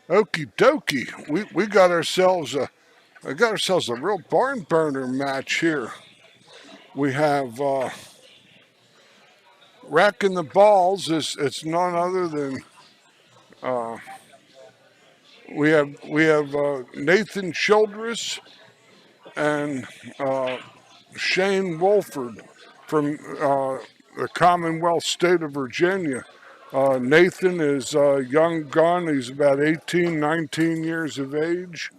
Okie dokie. We got ourselves a real barn burner match here. We have racking the balls. It's none other than uh, we have Nathan Childress and Shane Wolford from the Commonwealth state of Virginia. Nathan is a young gun. He's about 18, 19 years of age.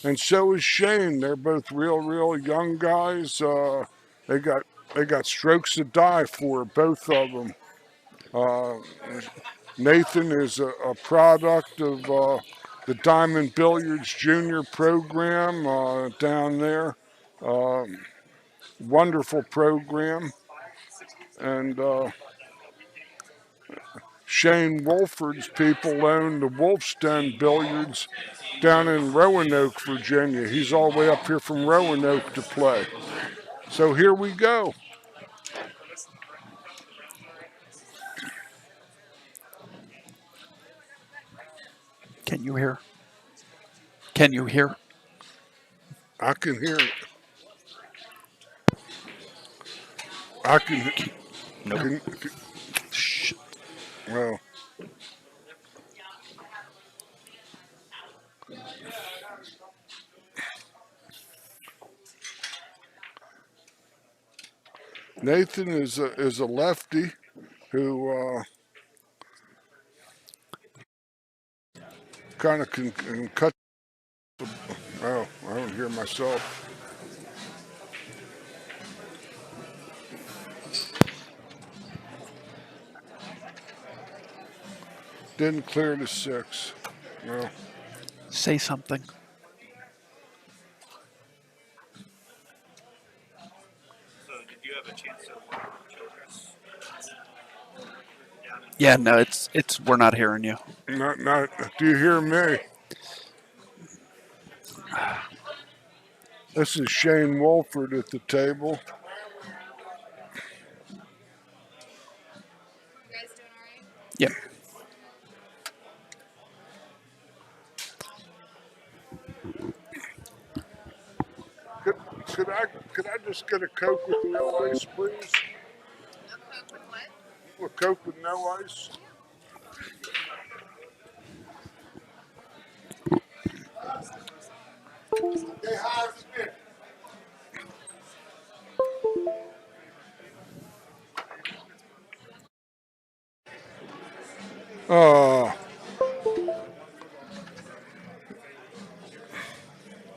And so is Shane. They're both real young guys. They got they got strokes to die for, both of them. Uh, Nathan is a product of the Diamond Billiards Junior program down there. Um, Wonderful program. And Shane Wolford's people own the Wolfstone Billiards down in Roanoke, Virginia. He's all the way up here from Roanoke to play. So here we go. Can you hear? Can you hear? I can hear it. I can. No. Can, Shh. well, Nathan is a lefty who kind of can cut. Oh, I don't hear myself. Didn't clear the 6. Well, Say something. So did you have a chance to work with Childress? Yeah, no, it's we're not hearing you. not. Do you hear me? This is Shane Wolford at the table. Yeah. Could, could I just get a Coke with no ice, please? A Coke with what? A Coke with no ice. Oh,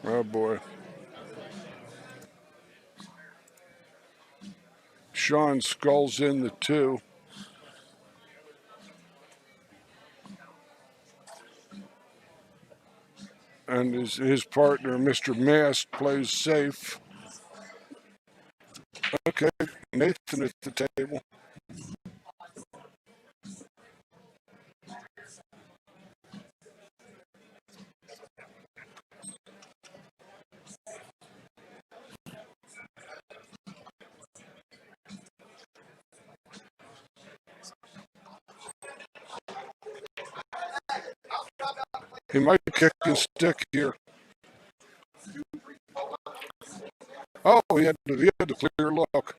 oh boy. Shaun skulls in the 2. And his partner, Mr. Mast, plays safe. Okay, Nathan at the table. He might kick his stick here. Oh, he had the clear look.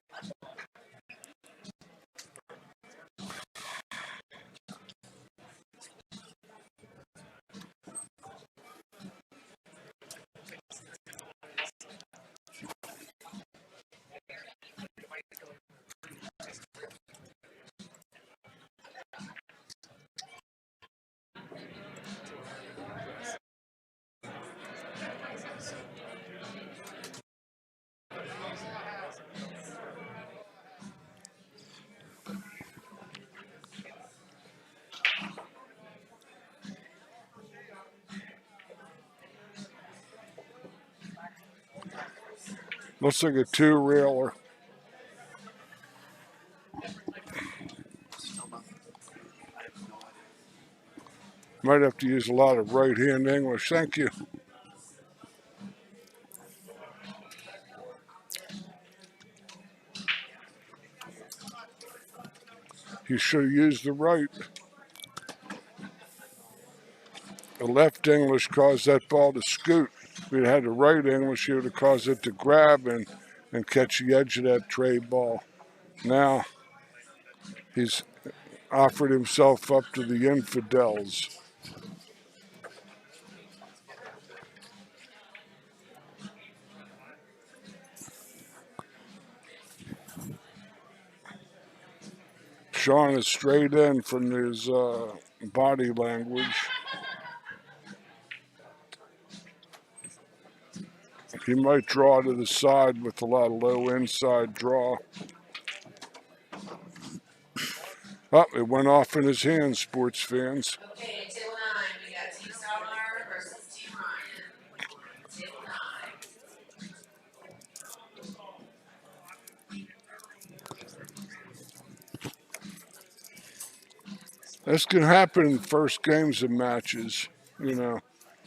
Looks like a 2-railer. Might have to use a lot of right-hand English. Thank you. You should have used the right. left English caused that ball to scoot. If we'd had the right English, he would have caused it to grab and catch the edge of that tray ball. Now he's offered himself up to the infidels. Shaun is straight in from his body language. He might draw to the side with a lot of low inside draw. Oh, it went off in his hands, sports fans. Okay, table 9, we got Team Salmar versus Team Ryan. Table 9. This can happen in first games of matches, you know,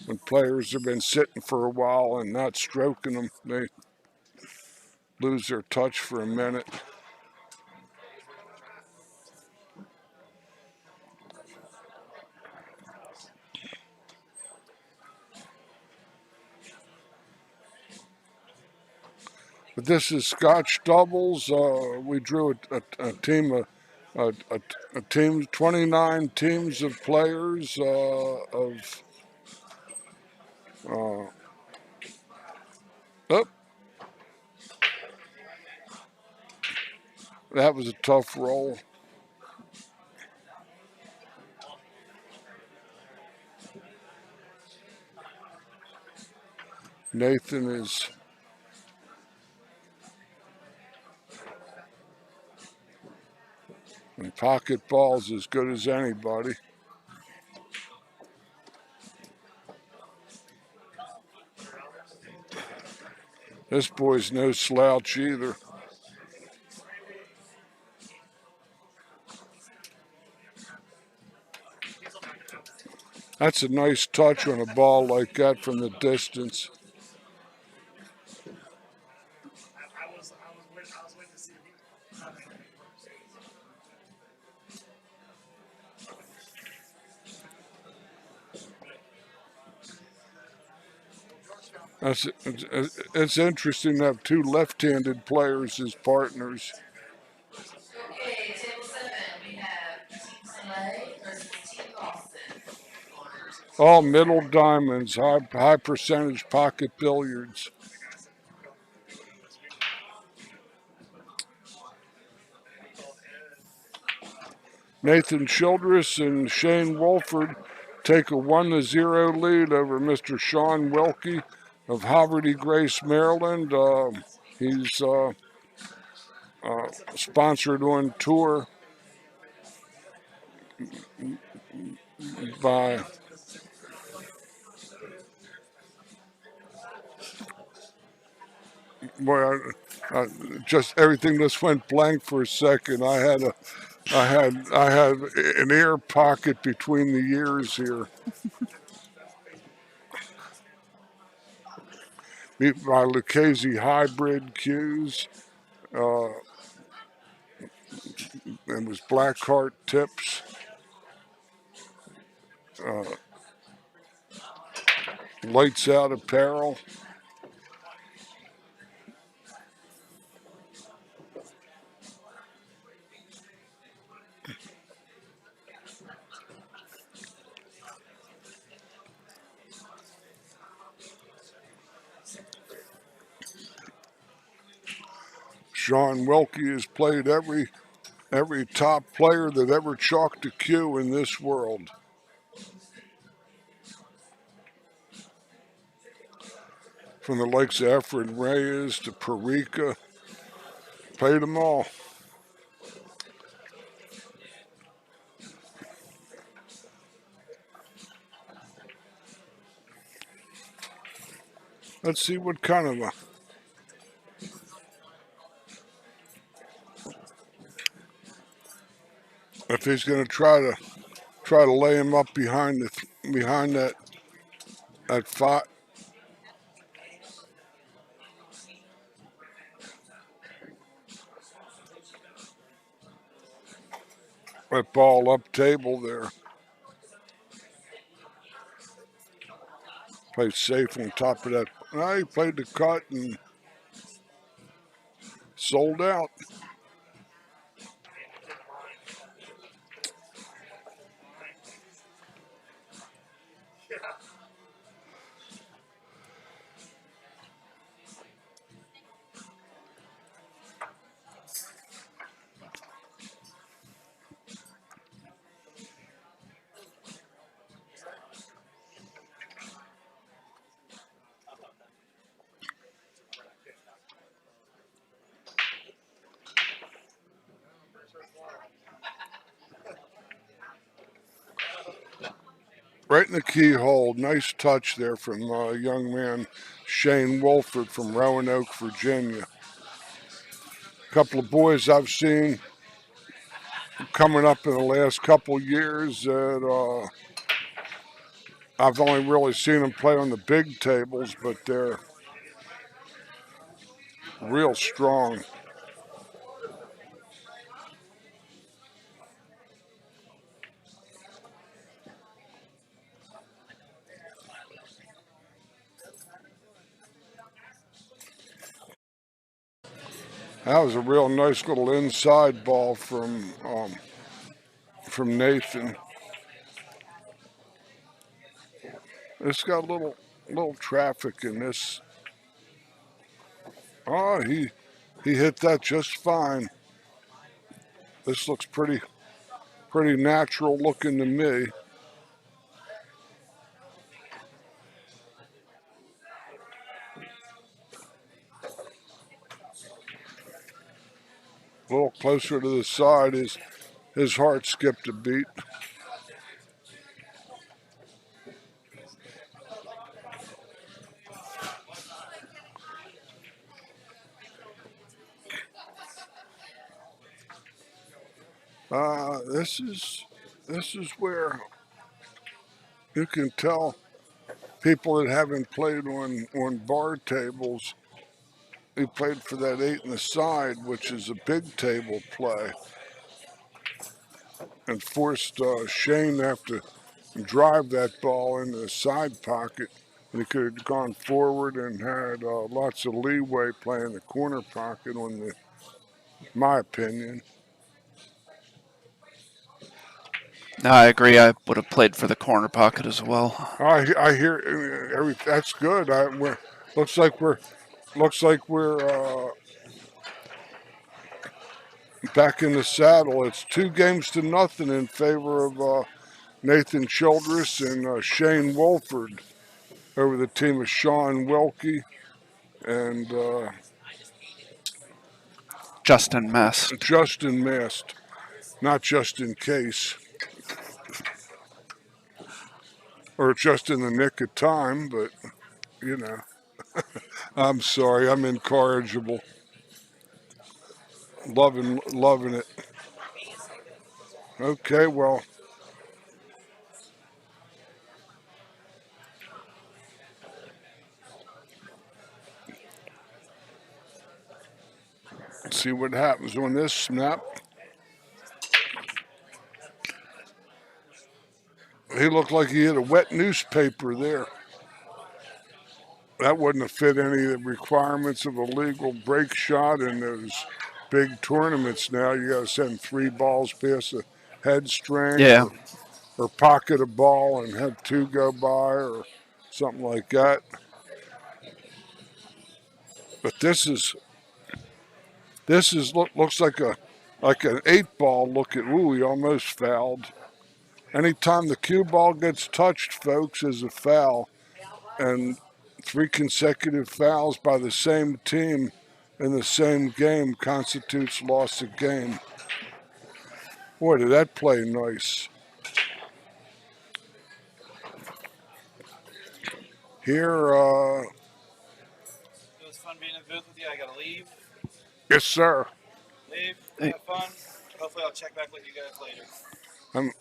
when players have been sitting for a while and not stroking them. They lose their touch for a minute. But this is Scotch doubles. We drew a team of a team, 29 teams of players oh, that was a tough roll. Nathan is in pocket balls as good as anybody. This boy's no slouch either. That's a nice touch on a ball like that from the distance. It's interesting to have two left-handed players as partners. Okay, table 7, we have Team Soleil versus Team Boston. All middle diamonds, high percentage pocket billiards. Nathan Childress and Shane Wolford take a 1-0 lead over Mr. Shaun Wilkie of Haverty Grace, Maryland. He's sponsored on tour by boy, just everything just went blank for a second. I had an air pocket between the ears here. My Lucchese hybrid cues. It was Blackheart tips. Lights out apparel. Shaun Wilkie has played every top player that ever chalked a cue in this world. From the likes of Efren Reyes to Perica, played them all. Let's see what kind of a if he's going to try to lay him up behind that five. That ball up table there. Played safe on top of that. He played the cut and sold out. Right in the keyhole. Nice touch there from young man Shane Wolford from Roanoke, Virginia. A couple of boys I've seen coming up in the last couple years that I've only really seen them play on the big tables, but they're real strong. That was a real nice little inside ball from Nathan. It's got a little traffic in this. Oh, he hit that just fine. This looks pretty natural looking to me. A little closer to the side, his heart skipped a beat. This is where you can tell people that haven't played on bar tables. He played for that 8 in the side, which is a big table play, and forced Shane to have to drive that ball in the side pocket. And he could have gone forward and had lots of leeway playing the corner pocket my opinion. No, I agree. I would have played for the corner pocket as well. I hear that's good. Looks like we're back in the saddle. It's 2-0 in favor of Nathan Childress and Shane Wolford over the team of Shaun, Wilkie, and Justin Mast. Justin Mast. Not just in case, or just in the nick of time, but you know. I'm sorry, I'm incorrigible. Loving it. Okay, well, let's see what happens on this snap. He looked like he hit a wet newspaper there. That wouldn't have fit any of the requirements of a legal break shot in those big tournaments now. You got to send 3 balls past the head string, Yeah. or pocket a ball and have 2 go by or something like that. But this looks like an 8 ball. Look at, ooh, he almost fouled. Anytime the cue ball gets touched, folks, is a foul. And 3 consecutive fouls by the same team in the same game constitutes loss of game. Boy, did that play nice. Here, It was fun being in the booth with you. I gotta leave. yes, sir. Leave. Hey. Have fun. Hopefully, I'll check back with you guys later. I'm,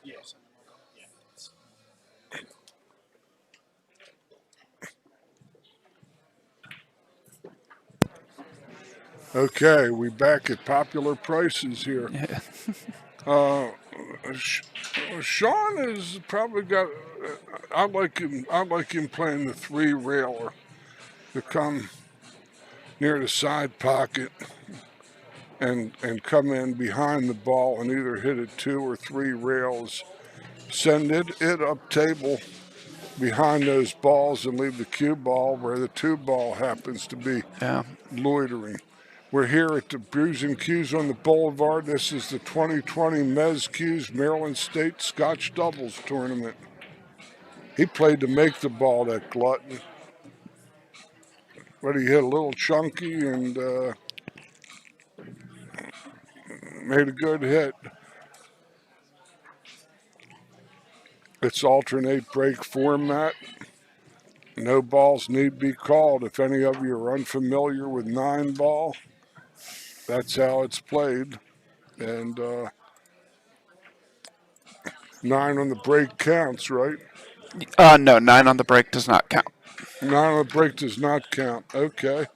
Yes. okay, we back at popular prices here. Yeah. Shaun has probably got. I like him. I like him playing the three railer to come near the side pocket and come in behind the ball and either hit it 2 or 3 rails, send it up table behind those balls and leave the cue ball where the 2 ball happens to be Yeah. loitering. We're here at the Brews and Cues on the Boulevard. This is the 2020 Mezz Cues Maryland State Scotch Doubles Tournament. He played to make the ball, that glutton. But he hit a little chunky and made a good hit. It's alternate break format. No balls need be called. If any of you are unfamiliar with 9 ball, that's how it's played. And 9 on the break counts, right? No, 9 on the break does not count. 9 on the break does not count. Okay.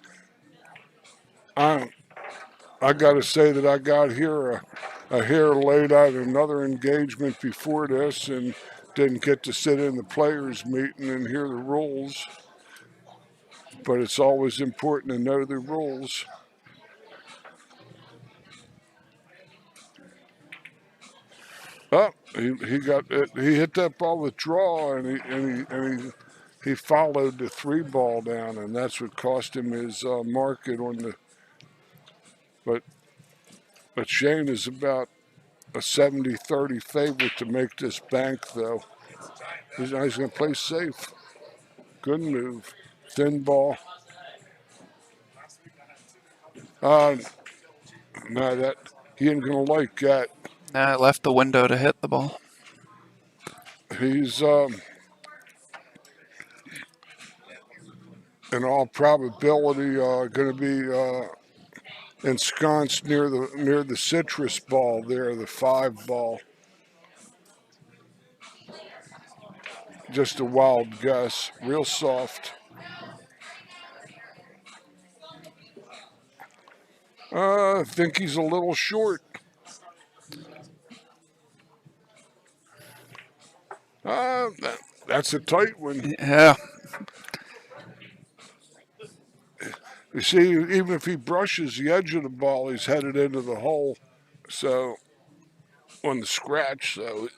I got to say that I got here a hair late out of another engagement before this and didn't get to sit in the players' meeting and hear the rules. But it's always important to know the rules. Oh, he got it. He hit that ball with draw, and he followed the 3 ball down, and that's what cost him his market on the. But Shane is about a 70-30 favorite to make this bank, though. He's going to play safe. Good move. Thin ball. No, that he ain't going to like that. It left the window to hit the ball. He's in all probability going to be ensconced near the citrus ball there, the 5 ball. Just a wild guess. Real soft. I think he's a little short. That's a tight one. Yeah. You see, even if he brushes the edge of the ball, he's headed into the hole. So, on the scratch, so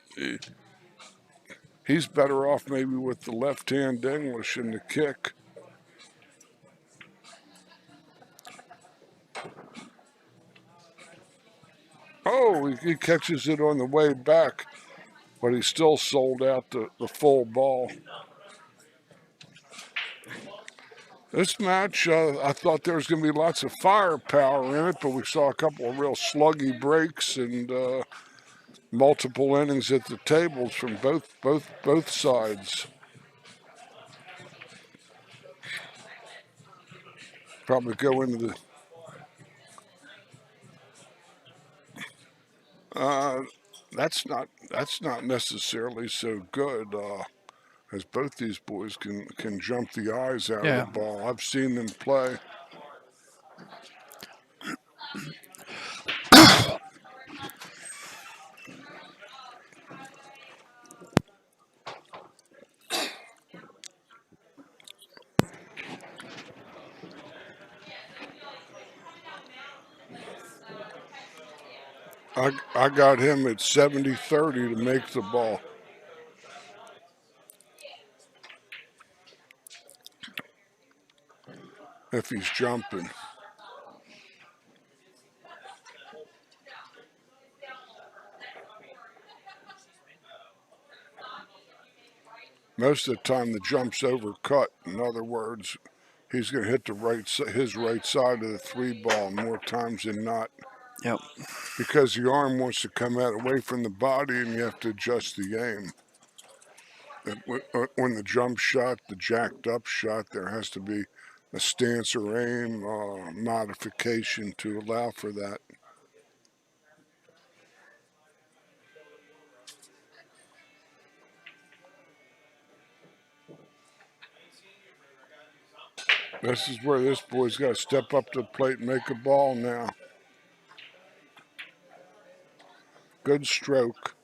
he's better off maybe with the left-hand English and the kick. Oh, he catches it on the way back, but he still sold out the full ball. This match, I thought there was going to be lots of firepower in it, but we saw a couple of real sluggy breaks and multiple innings at the tables from both sides. Probably go into the. That's not necessarily so good. As both these boys can jump the eyes out of the ball. I've seen them play. I got him at 70-30 to make the ball. If he's jumping. Most of the time the jump's overcut. In other words, he's going to hit his right side of the 3 ball more times than not. Yep. Because the arm wants to come out away from the body and you have to adjust the aim. When the jump shot, the jacked up shot, there has to be a stance or aim modification to allow for that. This is where this boy's got to step up to the plate and make a ball now. Good stroke.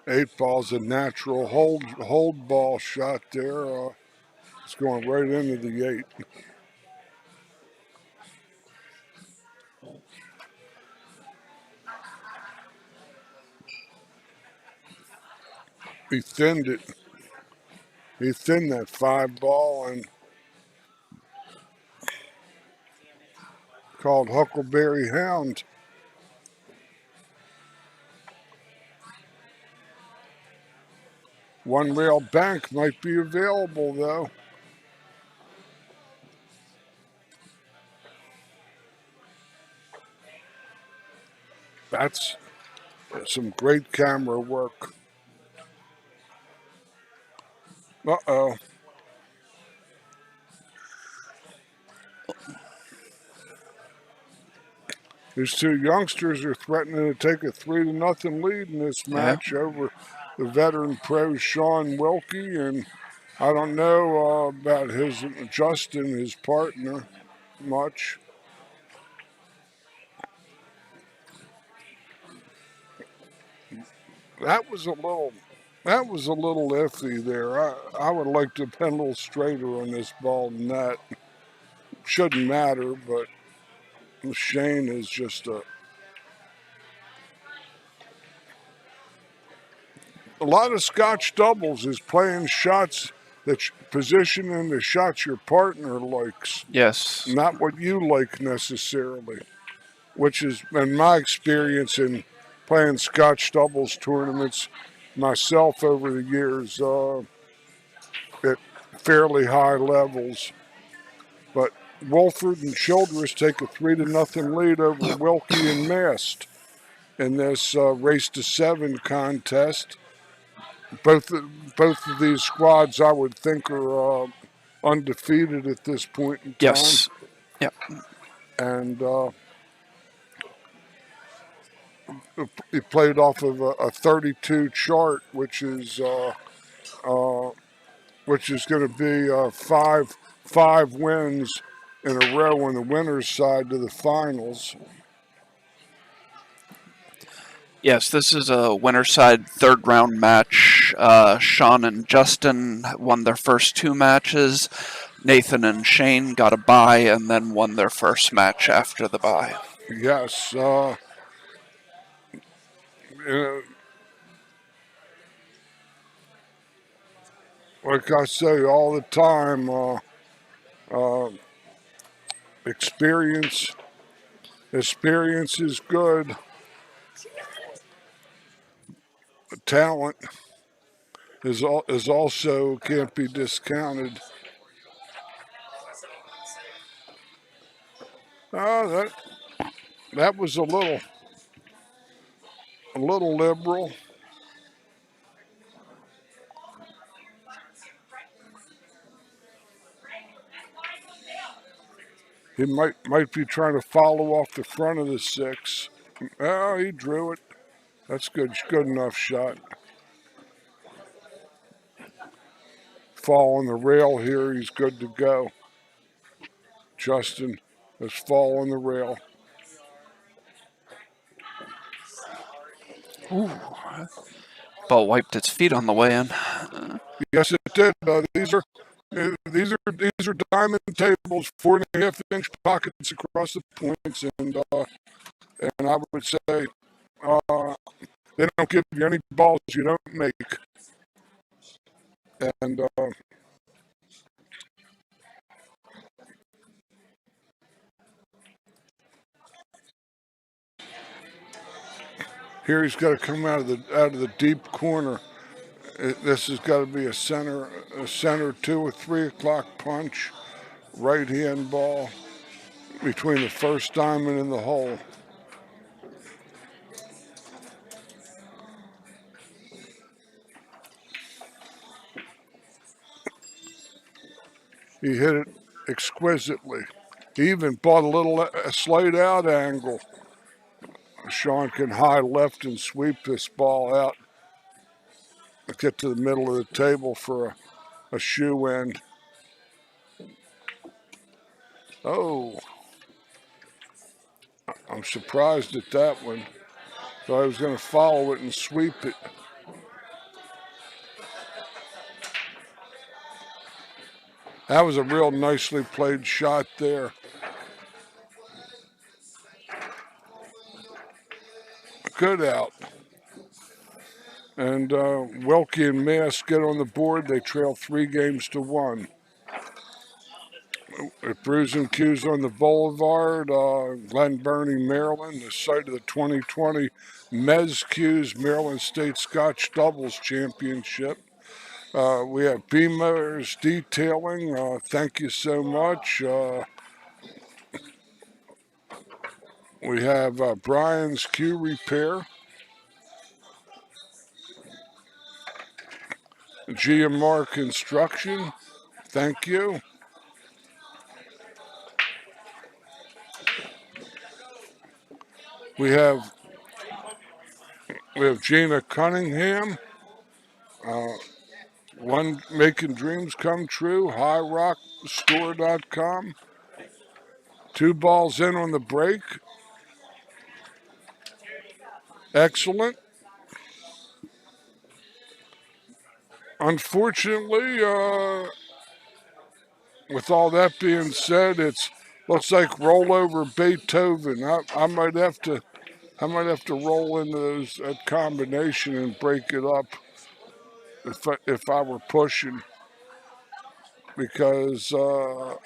8 ball's a natural hold ball shot there. It's going right into the 8. He thinned it. He thinned that 5 ball and called Huckleberry Hound. One rail bank might be available though. That's some great camera work. Uh-oh. These 2 youngsters are threatening to take a 3-0 lead in this match over the veteran pro Shaun, Wilkie, and I don't know about Justin, his partner, much. That was a little iffy there. I would like to have been a little straighter on this ball than that. Shouldn't matter, but Shane is just a lot of Scotch doubles is playing shots that positioning the shots your partner likes. Yes. Not what you like necessarily, which has been my experience in playing Scotch doubles tournaments myself over the years at fairly high levels. But Wolford and Childress take a 3-0 lead over Wilkie and Mast in this race to 7 contest. Both of these squads, I would think, are undefeated at this point in time. Yes. Yep. And he played off of a 32 chart, which is going to be five wins in a row on the winner's side to the finals. Yes, this is a winner side 3rd round match. Shaun and Justin won their first 2 matches. Nathan and Shane got a bye and then won their first match after the bye. Yes. Like I say all the time, experience is good. Talent is also can't be discounted. That was a little liberal. He might be trying to follow off the front of the 6. Oh, he drew it. That's good. Good enough shot. Fall on the rail here. He's good to go. Justin has fall on the rail. Ooh. Ball wiped its feet on the way in. Yes, it did. These are diamond tables, 4.5-inch pockets across the points, and I would say they don't give you any balls you don't make. And here he's got to come out of the deep corner. This has got to be a center 2 or 3 o'clock punch, right hand ball between the first diamond and the hole. He hit it exquisitely. He even bought a slight out angle. Shaun can high left and sweep this ball out. Get to the middle of the table for a shoe end. Oh, I'm surprised at that one. So I was going to follow it and sweep it. That was a real nicely played shot there. Good out. And Wilkie and Mast get on the board. They trail 3-1. At Brews and Q's on the Boulevard, Glen Burnie, Maryland, the site of the 2020 Mezz Q's Maryland State Scotch Doubles Championship. We have Beamer's Detailing. Thank you so much. We have Brian's Q Repair. GMR Construction. Thank you. We have Gina Cunningham. One Making Dreams Come True, highrockstore.com. 2 balls in on the break. Excellent. Unfortunately, with all that being said, it looks like rollover Beethoven. I might have to roll into that combination and break it up if I were pushing, because that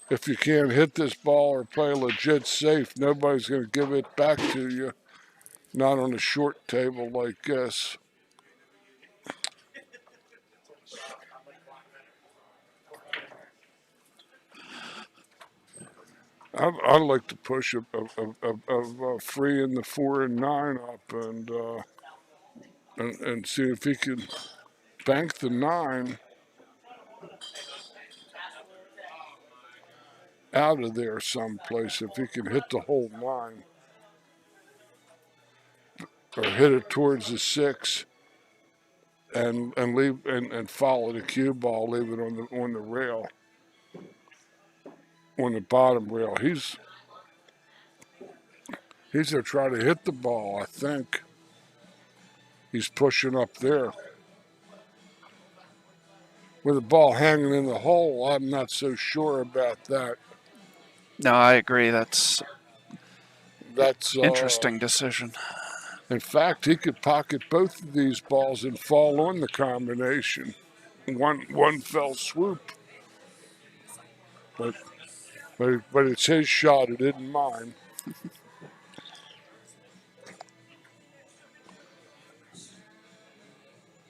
if you can't hit this ball or play legit safe, nobody's going to give it back to you. Not on a short table like this. I'd like to push a free in the 4 and 9 up and see if he can bank the 9 out of there someplace. If he can hit the whole 9 or hit it towards the 6 and leave and follow the cue ball, leave it on the rail, on the bottom rail. He's gonna try to hit the ball, I think. He's pushing up there. With the ball hanging in the hole, I'm not so sure about that. No, I agree. That's interesting decision. In fact, he could pocket both of these balls and fall on the combination. One fell swoop. But it's his shot. It isn't mine.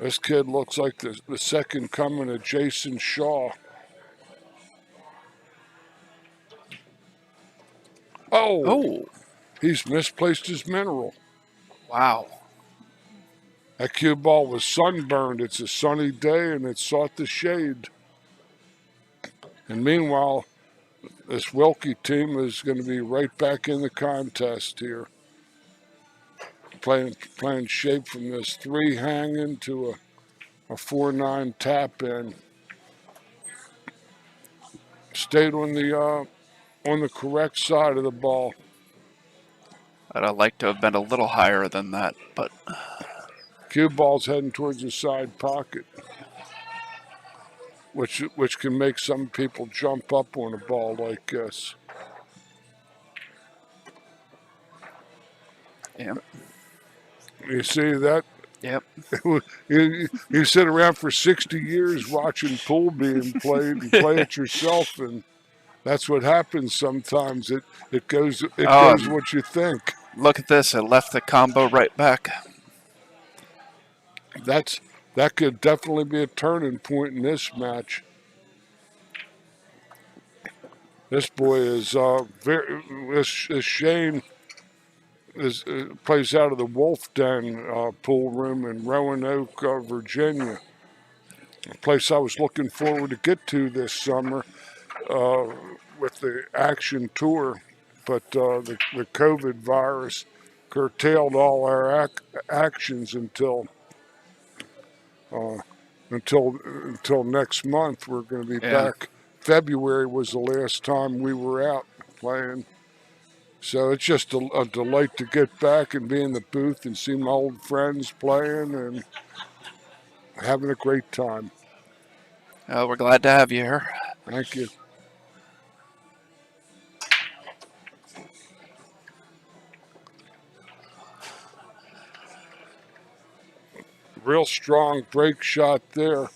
This kid looks like the second coming of Jason Shaw. Oh! He's misplaced his mineral. Wow. That cue ball was sunburned. It's a sunny day and it sought the shade. And meanwhile, this Wilkie team is going to be right back in the contest here. Playing shape from this 3 hanging to a 4-9 tap in. Stayed on the correct side of the ball. I'd like to have been a little higher than that, but Cue ball's heading towards the side pocket, which can make some people jump up on a ball like this. Yep. You see that? Yep. You sit around for 60 years watching pool being played and play it yourself, and that's what happens sometimes. It goes what you think. Look at this. It left the combo right back. That could definitely be a turning point in this match. This boy is this Shane plays out of the Wolf Den pool room in Roanoke, Virginia. A place I was looking forward to get to this summer with the Action Tour, but the COVID virus curtailed all our actions until next month. We're going to be back. February was the last time we were out playing. So it's just a delight to get back and be in the booth and see my old friends playing Having a great time. We're glad to have you here. Thank you. Real strong break shot there.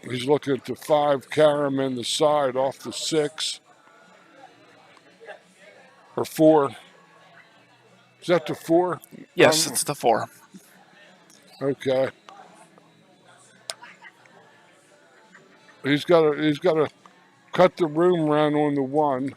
He's looking at the 5, Karam in the side off the 6 or 4. Is that the 4? Yes, it's the 4. Okay. He's got to cut the room run on the 1.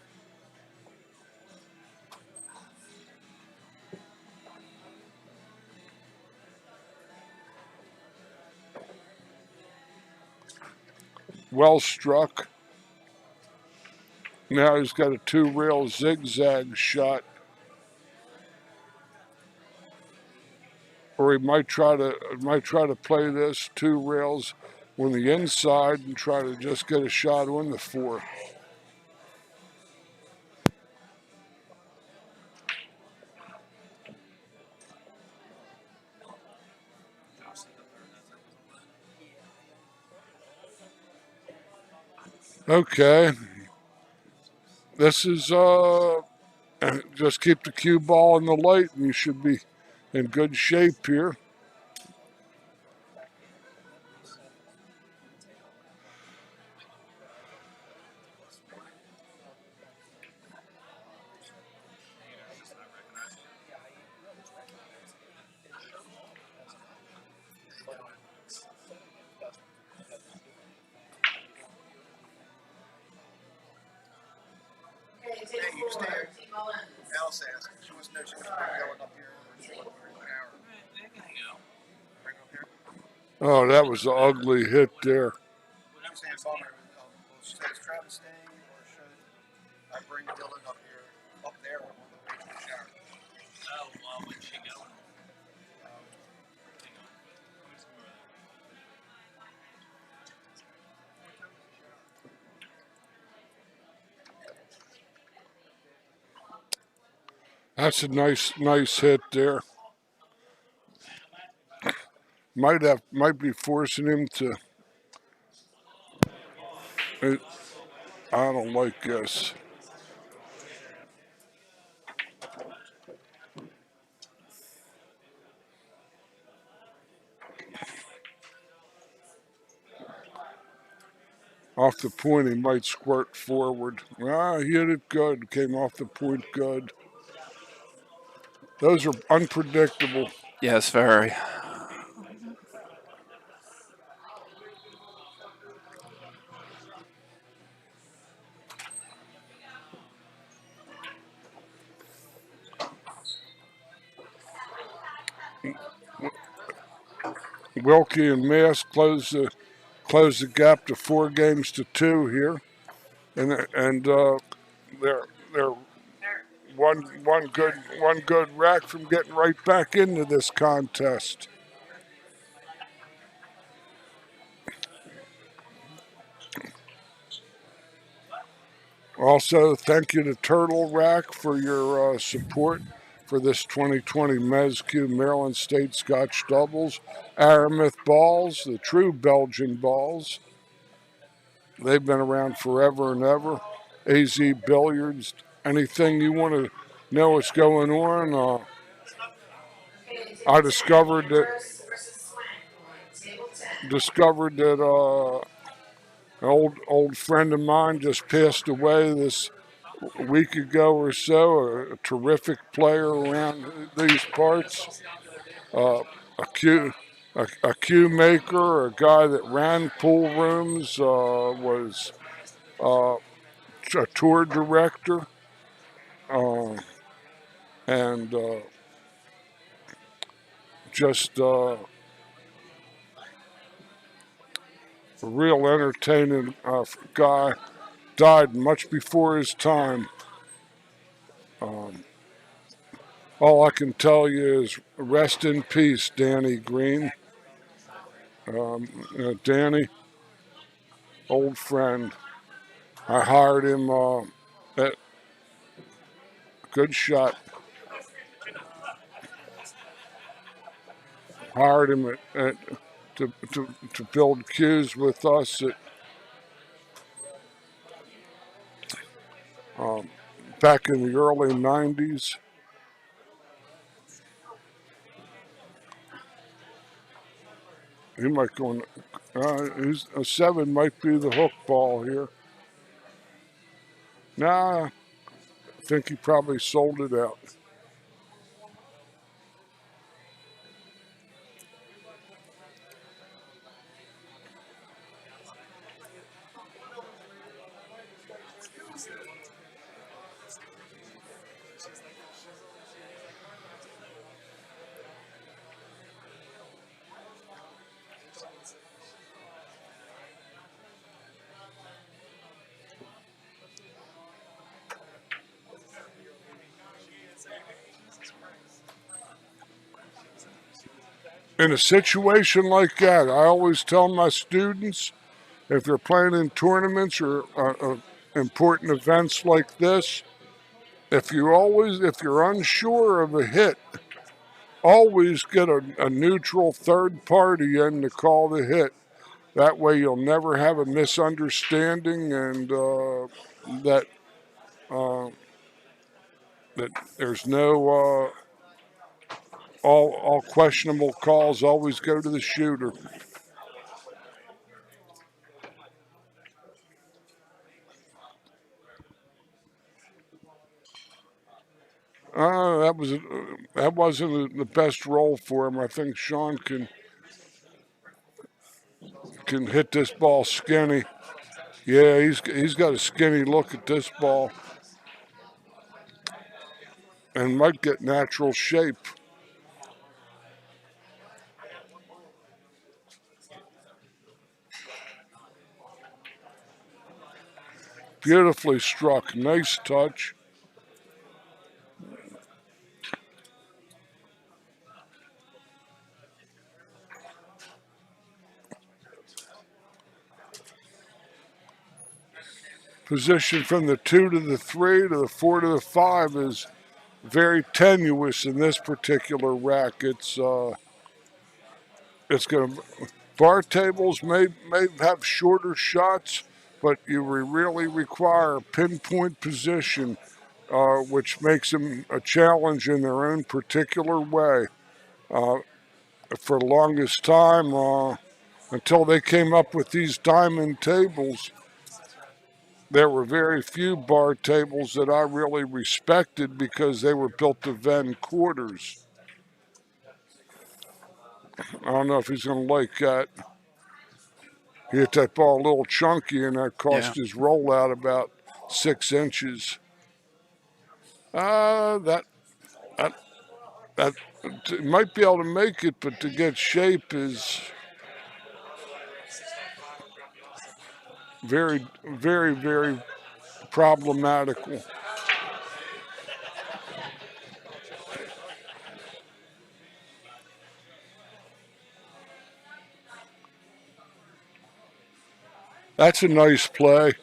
Well struck. Now he's got a 2-rail zigzag shot. Or he might try to play this 2 rails on the inside and try to just get a shot on the 4. Okay. This is just keep the cue ball in the light and you should be in good shape here. Okay, table 4, Team Mullins. Alice asked, she wants to know, she was going up here for an hour. Bring up here. Oh, that was an ugly hit there. She's saying, bummer, she said, is Travis staying, or should I bring Dylan up here, up there, on the way to the shower? Oh, well, when's she going? That's a nice hit there. Might be forcing him to. I don't like this. Off the point, he might squirt forward. He hit it good. Came off the point good. Those are unpredictable. Yes, very. Wilkie and Mast close the gap to 4 games to 2 here, and they're one good rack from getting right back into this contest. Also, thank you to Turtle Rack for your support for this 2020 Mezz Q Maryland State Scotch Doubles. Aramith balls, the true Belgian balls. They've been around forever and ever. AZ Billiards. Anything you want to know what's going on? Okay, I table 10, Childress versus Swank. Table 10. that an old friend of mine just passed away this week ago or so. A terrific player around these parts. A cue maker, a guy that ran pool rooms, was a tour director, and just a real entertaining guy. Died much before his time. All I can tell you is rest in peace, Danny Green. Danny, old friend. I hired him Good shot. Hired him to build cues with us back in the early 90s. He might go in. He's a 7 might be the hook ball here. Nah, I think he probably sold it out. In a situation like that, I always tell my students, if they're playing in tournaments or important events like this, if you're unsure of a hit, always get a neutral third party in to call the hit. That way you'll never have a misunderstanding, and that there's no all questionable calls always go to the shooter. That wasn't the best roll for him. I think Shaun can hit this ball skinny. Yeah, he's got a skinny look at this ball, and might get natural shape. Beautifully struck. Nice touch. Position from the 2 to the 3 to the 4 to the 5 is very tenuous in this particular rack. It's going to bar tables may have shorter shots, but you really require pinpoint position, which makes them a challenge in their own particular way. For the longest time, until they came up with these diamond tables, there were very few bar tables that I really respected because they were built to vend quarters. I don't know if he's going to like that. He hit that ball a little chunky, and that cost his rollout about 6 inches. That might be able to make it, but to get shape is very, very, very problematical. That's a nice play.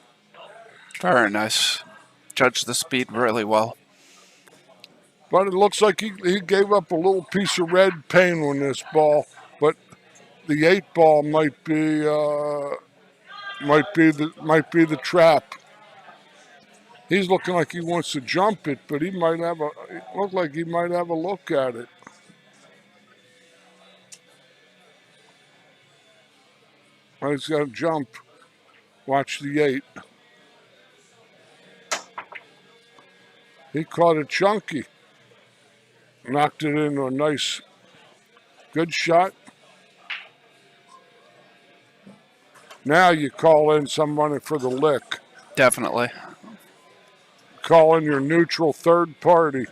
Very nice. Judged the speed really well. But it looks like he gave up a little piece of red paint on this ball. But the 8 ball might be the trap. He's looking like he wants to jump it, but it look like he might have a look at it. Well, he's got to jump. Watch the 8. He caught it chunky. Knocked it into a nice, good shot. Now you call in somebody for the lick. Definitely. Call in your neutral third party.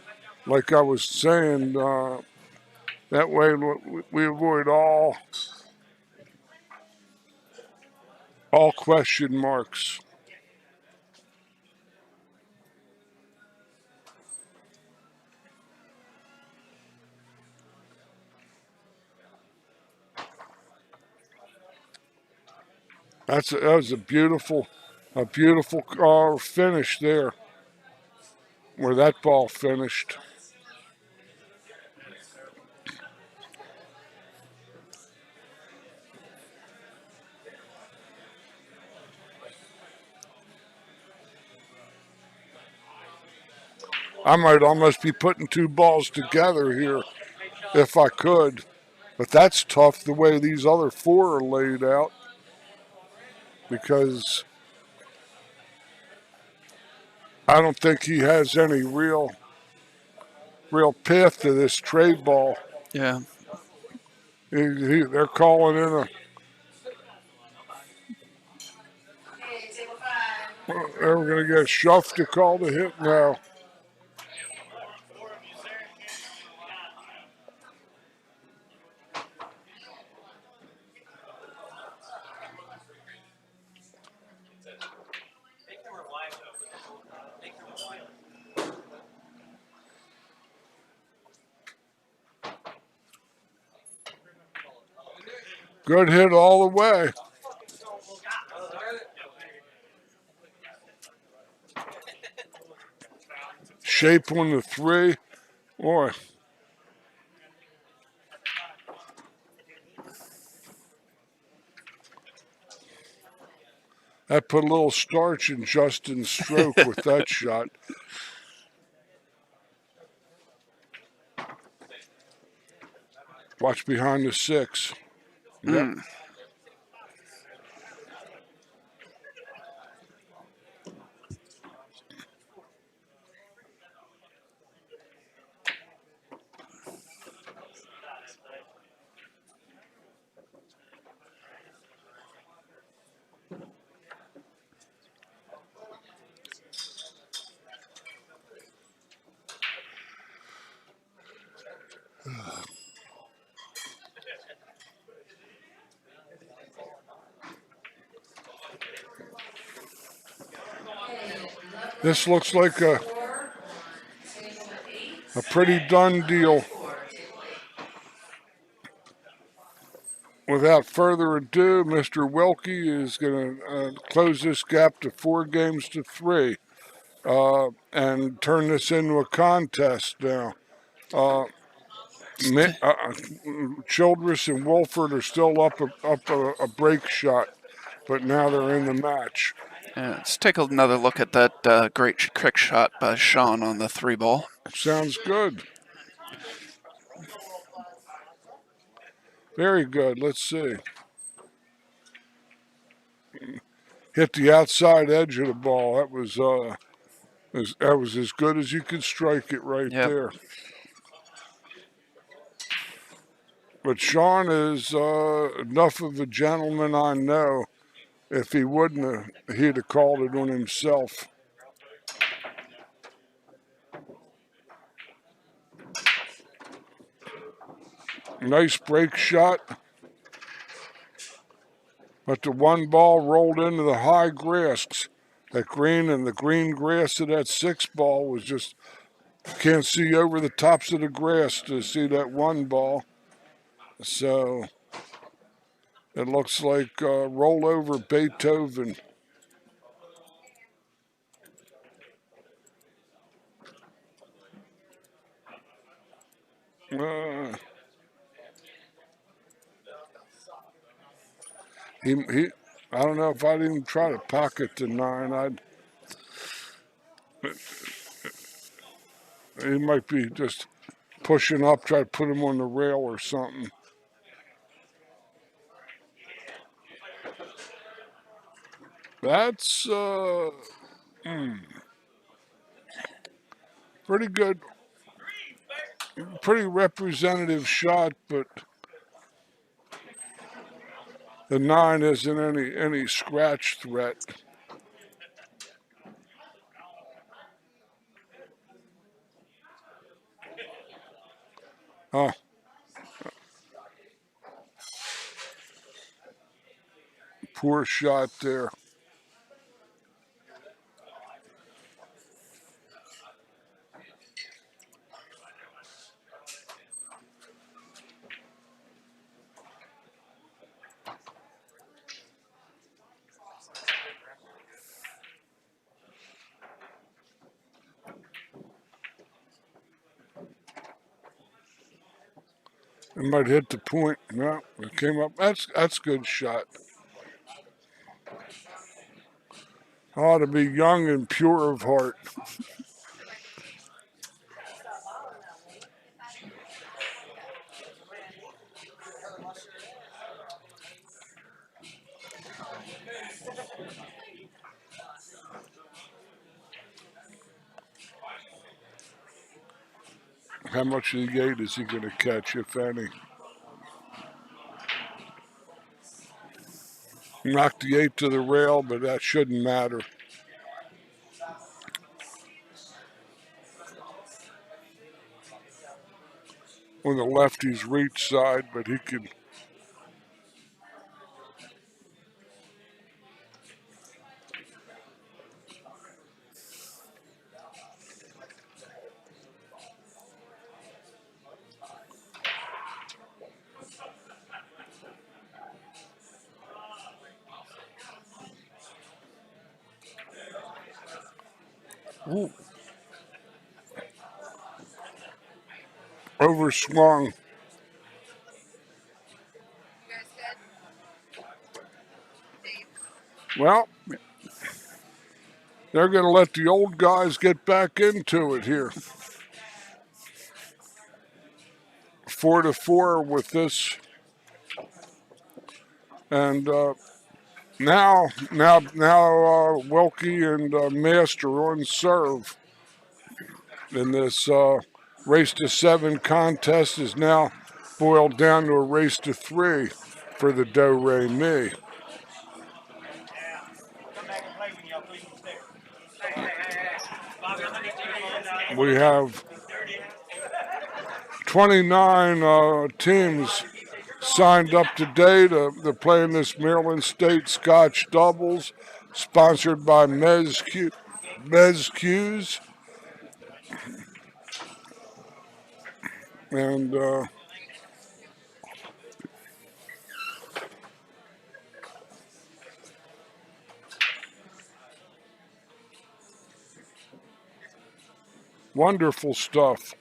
Like I was saying, that way we avoid all question marks. That was a beautiful finish there. where that ball finished. I might almost be putting two balls together here if I could. But that's tough the way these other four are laid out, because I don't think he has any real path to this trade ball. Yeah. They're calling in a. Okay, table five. They're going to get Schuff to call the hit now. Good hit all the way. Shape on the 3. Boy. That put a little starch in Justin's stroke with that shot. Watch behind the 6. Yep. This looks like a pretty done deal. Without further ado, Mr. Wilkie is going to close this gap to 4 games to 3 and turn this into a contest now. Childress and Wolford are still up a break shot, but now they're in the match. Yeah, let's take another look at that great crick shot by Shaun on the 3 ball. Sounds good. Very good. Let's see. Hit the outside edge of the ball. That was as good as you could strike it right there. But Shaun is enough of a gentleman, I know. If he wouldn't have, he'd have called it on himself. Nice break shot. But the 1 ball rolled into the high grass. That green, and the green grass of that 6 ball was just, can't see over the tops of the grass to see that 1 ball. So it looks like rollover Beethoven. I don't know if I'd even try to pocket the 9. He might be just pushing up, try to put him on the rail or something. That's pretty good, pretty representative shot, but the 9 isn't any scratch threat. Poor shot there. It might hit the point. No, it came up. That's good shot. Ought to be young and pure of heart. How much of the gate is he going to catch, if any? Knocked the 8 to the rail, but that shouldn't matter. On the lefty's reach side, but he could. Ooh. Overswung. Well, they're going to let the old guys get back into it here. 4-4 with this. And now, Wilkie and Mast are on serve. And this race to 7 contest is now boiled down to a race to 3 for the Do Re Mi. Yeah. Come back and play when y'all three there. Bobby, I'm gonna need you to We have 29 teams signed up today. They're playing this Maryland State Scotch doubles, sponsored by Mezz Q's. And wonderful stuff.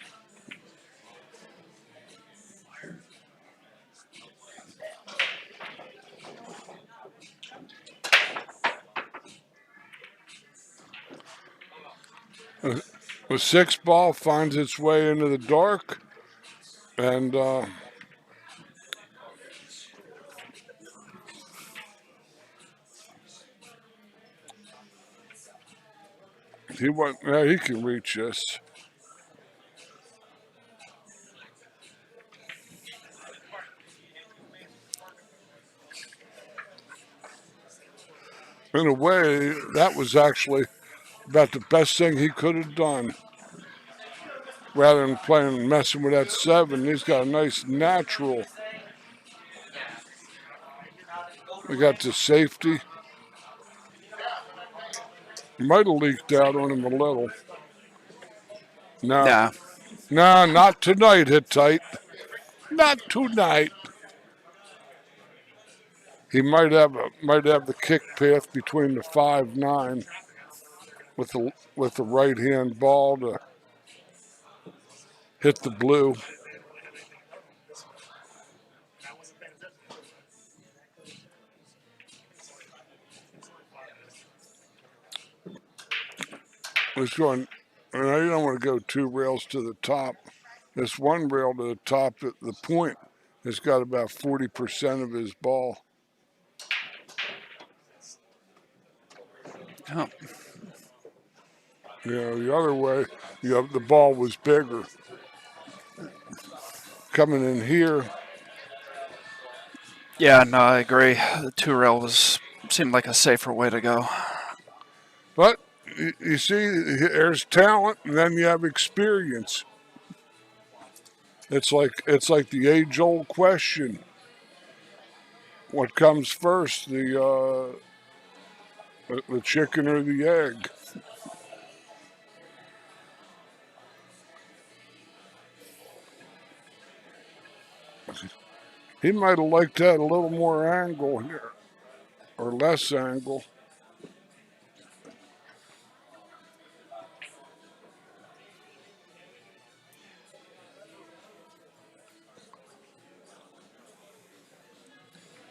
The 6 ball finds its way into the dark, and he can reach this. In a way, that was actually about the best thing he could have done. Rather than messing with that 7, he's got a nice natural. We got the safety. Might have leaked out on him a little. No, not tonight, Hittite. Not tonight. He might have the kick path between the 5-9 with the right hand ball to hit the blue. He's going. You don't want to go 2 rails to the top. This 1 rail to the top at the point has got about 40% of his ball. Oh. The other way, the ball was bigger. Coming in here. Yeah, no, I agree. The 2 rail seemed like a safer way to go. But you see, there's talent, and then you have experience. It's like the age-old question: what comes first, the chicken or the egg? He might have liked that a little more angle here, or less angle.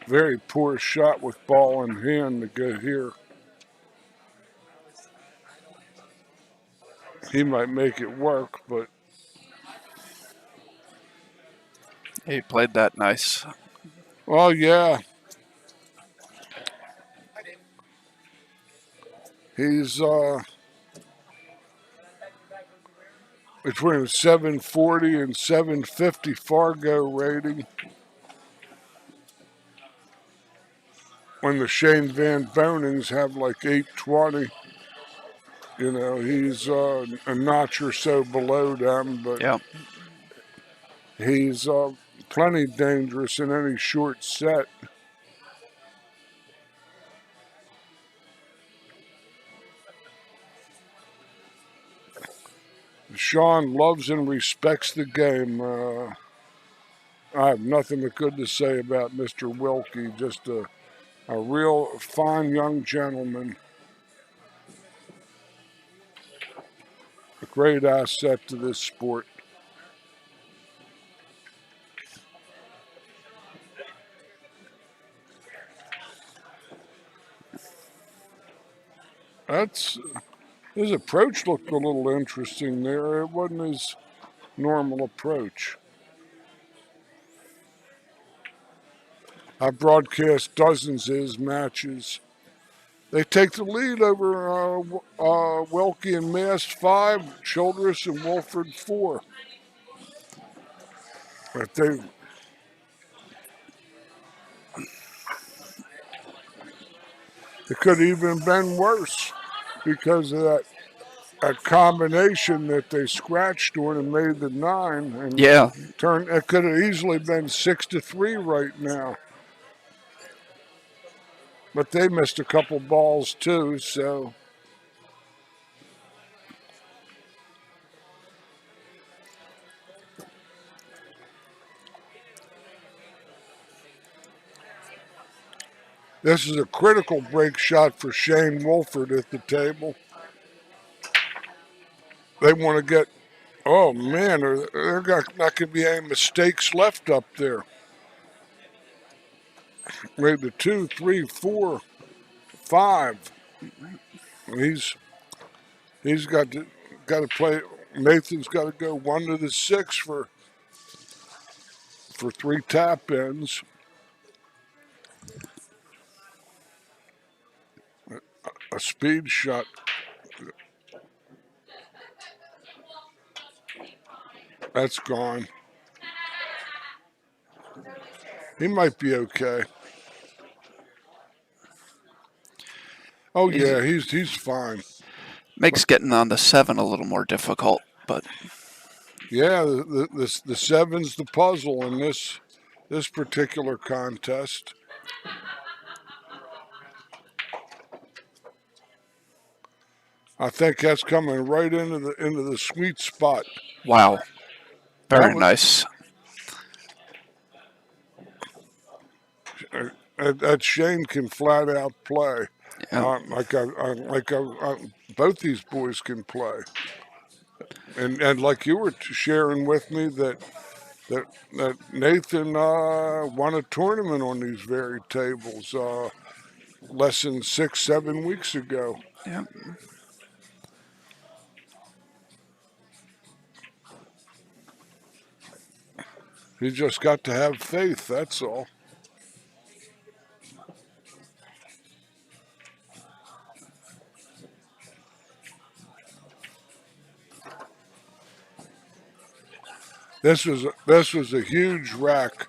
Very poor shot with ball in hand to go here. He might make it work, but He played that nice. well, yeah. He's between 740 and 750 Fargo rating. When the Shane Van Bonings have like 820, you know, he's a notch or so below them, but Yeah. he's plenty dangerous in any short set. Shaun loves and respects the game. I have nothing but good to say about Mr. Wilkie. Just a real fine young gentleman. A great asset to this sport. His approach looked a little interesting there. It wasn't his normal approach. I broadcast dozens of his matches. They take the lead over Wilkie and Mast 5, Childress and Wolford 4. But it could have even been worse because of that combination that they scratched on and made the 9 and Yeah. it could have easily been 6-3 right now. But they missed a couple balls too, so this is a critical break shot for Shane Wolford at the table. They want to get, oh man, there not going to be any mistakes left up there. Made the 2, 3, 4, 5. He's got to play. Nathan's got to go 1 to the 6 for 3 tap ins. A speed shot. That's gone. He might be okay. Oh yeah, he's fine. Makes getting on the 7 a little more difficult, but yeah, the 7's the puzzle in this particular contest. I think that's coming right into the sweet spot. wow. Very nice. That Shane can flat out play. Yeah. Both these boys can play. And like you were sharing with me that Nathan won a tournament on these very tables less than 6-7 weeks ago. Yeah. You just got to have faith, that's all. This was a huge rack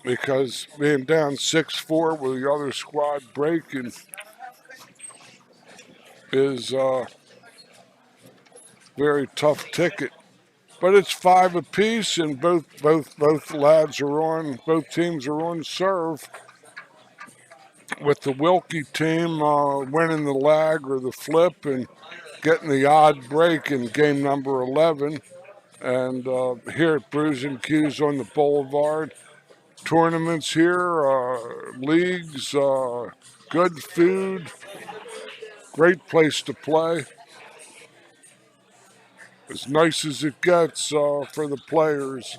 because being down 6-4 with the other squad breaking is a very tough ticket. But it's 5 apiece, and both lads are on. Both teams are on serve. With the Wilkie team winning the lag or the flip and getting the odd break in game number 11. And here at Brews and Q's on the Boulevard, tournaments here, leagues, good food, great place to play. As nice as it gets for the players.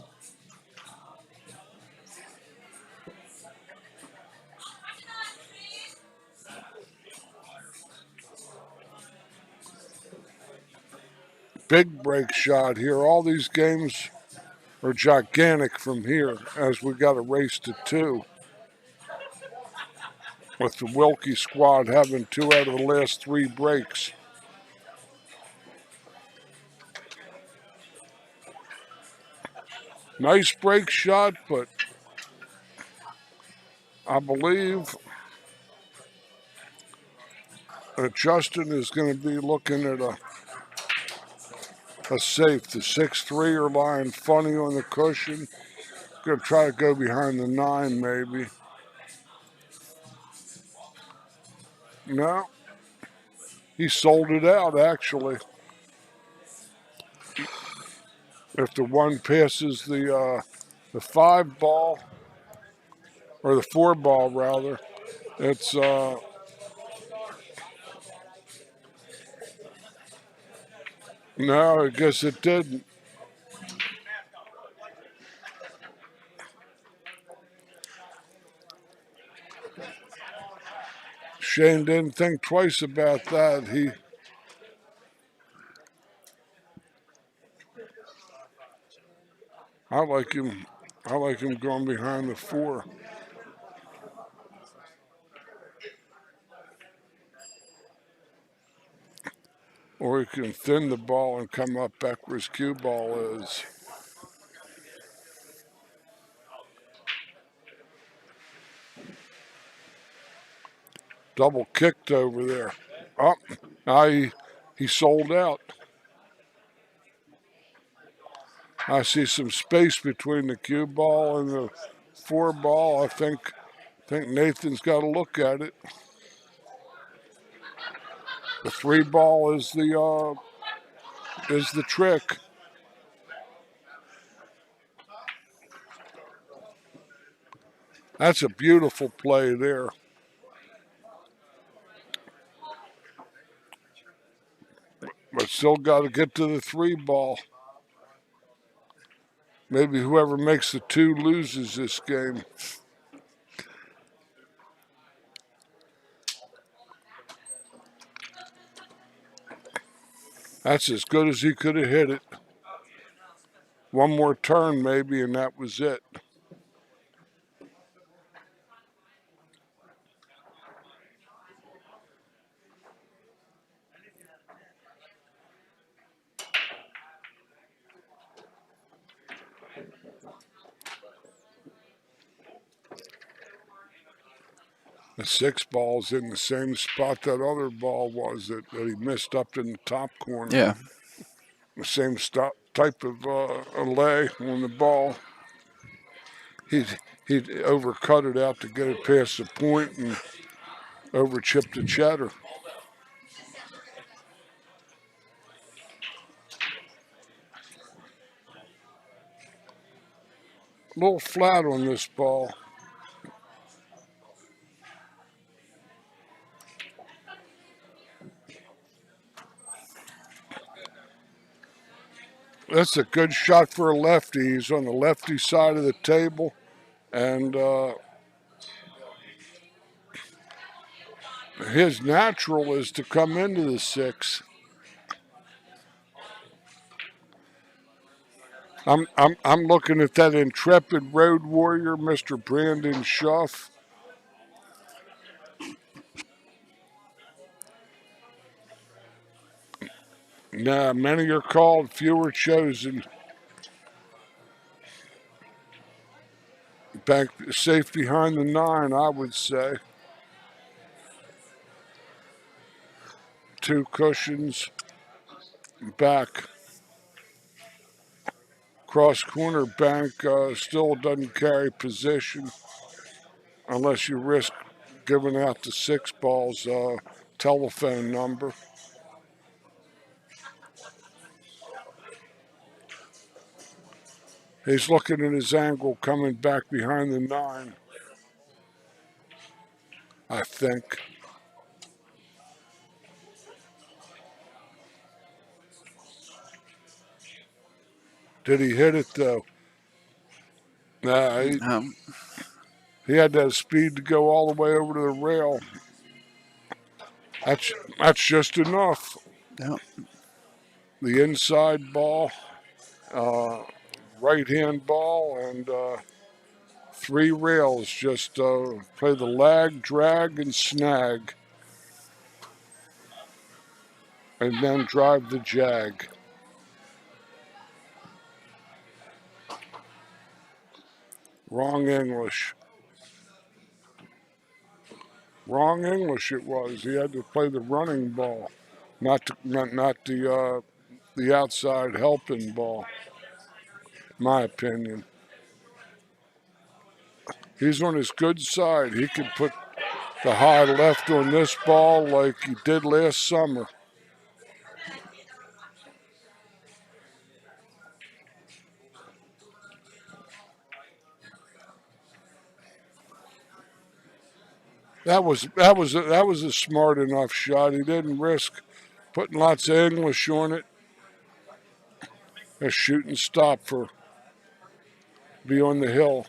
big break shot here. All these games are gigantic from here as we got a race to 2. With the Wilkie squad having 2 out of the last 3 breaks. Nice break shot, but I believe that Justin is going to be looking at a safe. The 6-3 are lying funny on the cushion. Going to try to go behind the 9 maybe. No, he sold it out actually. If the 1 passes the 5 ball, or the 4 ball rather, it's no, I guess it didn't. Shane didn't think twice about that. I like him going behind the 4. Or he can thin the ball and come up back where his cue ball is. Double kicked over there. Oh, now he sold out. I see some space between the cue ball and the 4 ball. I think Nathan's got to look at it. The 3 ball is the trick. That's a beautiful play there. But still got to get to the 3 ball. Maybe whoever makes the 2 loses this game. That's as good as he could have hit it. 1 more turn maybe, and that was it. The 6 ball's in the same spot that other ball was that he missed up in the top corner. Yeah. The same type of lay on the ball. He'd overcut it out to get it past the point and overchipped the chatter. A little flat on this ball. That's a good shot for a lefty. He's on the lefty side of the table, and his natural is to come into the 6. I'm looking at that intrepid road warrior, Mr. Brandon Schuff. Nah, many are called, few are chosen. Back safe behind the 9, I would say. 2 cushions back. Cross corner bank still doesn't carry position unless you risk giving out the 6 balls telephone number. He's looking at his angle coming back behind the 9, I think. Did he hit it though? Nah, he had that speed to go all the way over to the rail. That's just enough. Yeah. the inside ball, right hand ball, and 3 rails. Just play the lag, drag, and snag, and then drive the jag. Wrong English. Wrong English it was. He had to play the running ball, not the outside helping ball. My opinion. He's on his good side. He could put the high left on this ball like he did last summer. That was a smart enough shot. He didn't risk putting lots of English on it. A shoot and stop for be on the hill.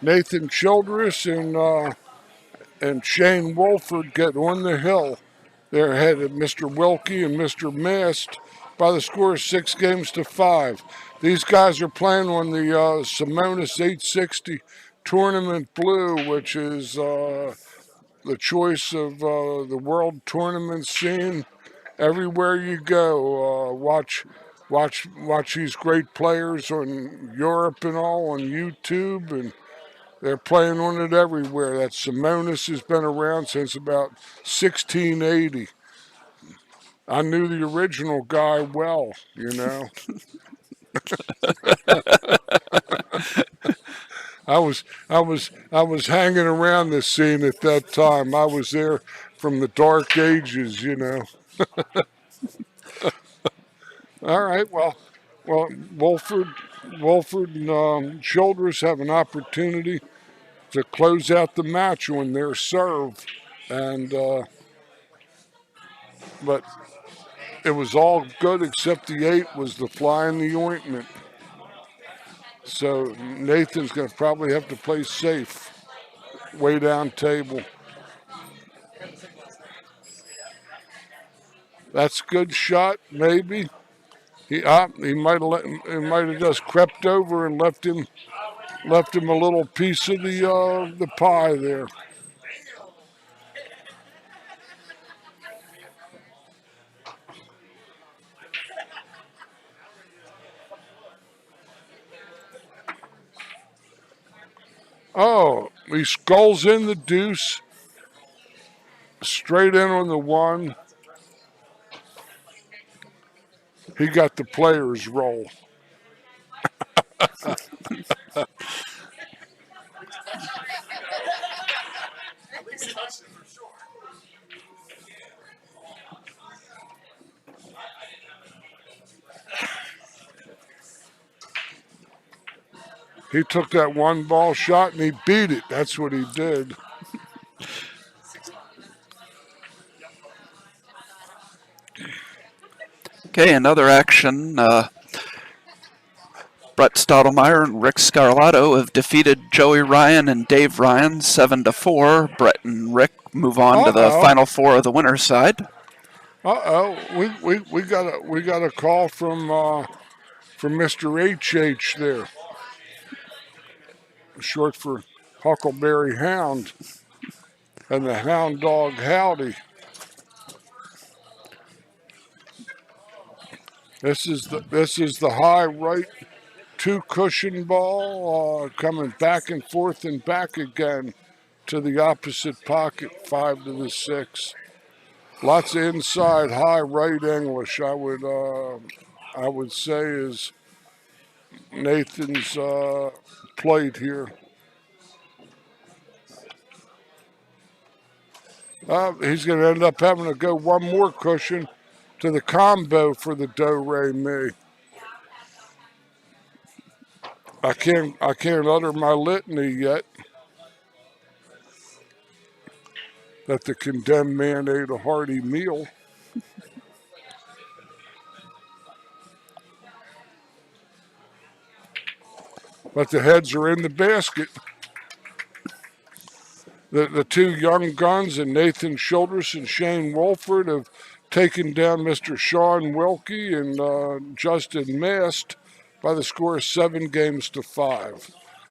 Nathan Childress and Shane Wolford get on the hill. They're ahead of Mr. Wilkie and Mr. Mast by the score of 6-5. These guys are playing on the Simonis 860 Tournament Blue, which is the choice of the world tournament scene. Everywhere you go, watch these great players on Europe and all on YouTube, and they're playing on it everywhere. That Simonis has been around since about 1680. I knew the original guy well, you know. I was hanging around this scene at that time. I was there from the dark ages, you know. All right, well, Wolford and Childress have an opportunity to close out the match on their serve, and but it was all good except the 8 was the fly in the ointment. So Nathan's going to probably have to play safe, way down table. That's a good shot, maybe. He might have just crept over and left him a little piece of the pie there. Oh, he skulls in the deuce, straight in on the 1. He got the player's roll. He took that 1 ball shot and he beat it. That's what he did. Okay, another action. Brett Stottlemyre and Rick Scarlato have defeated Joey Ryan and Dave Ryan 7-4. Brett and Rick move on to the final 4 of the winner's side. We got a call from Mr. HH there, short for Huckleberry Hound, and the Hound Dog Howdy. This is the high right 2 cushion ball coming back and forth and back again to the opposite pocket, 5 to the 6. Lots of inside high right English. I would say is Nathan's plate here. He's going to end up having to go 1 more cushion to the combo for the do-re-mi. I can't utter my litany yet that the condemned man ate a hearty meal. but the heads are in the basket. The two young guns, and Nathan Childress and Shane Wolford, have taken down Mr. Shaun Wilkie and Justin Mast by the score of 7 games to 5.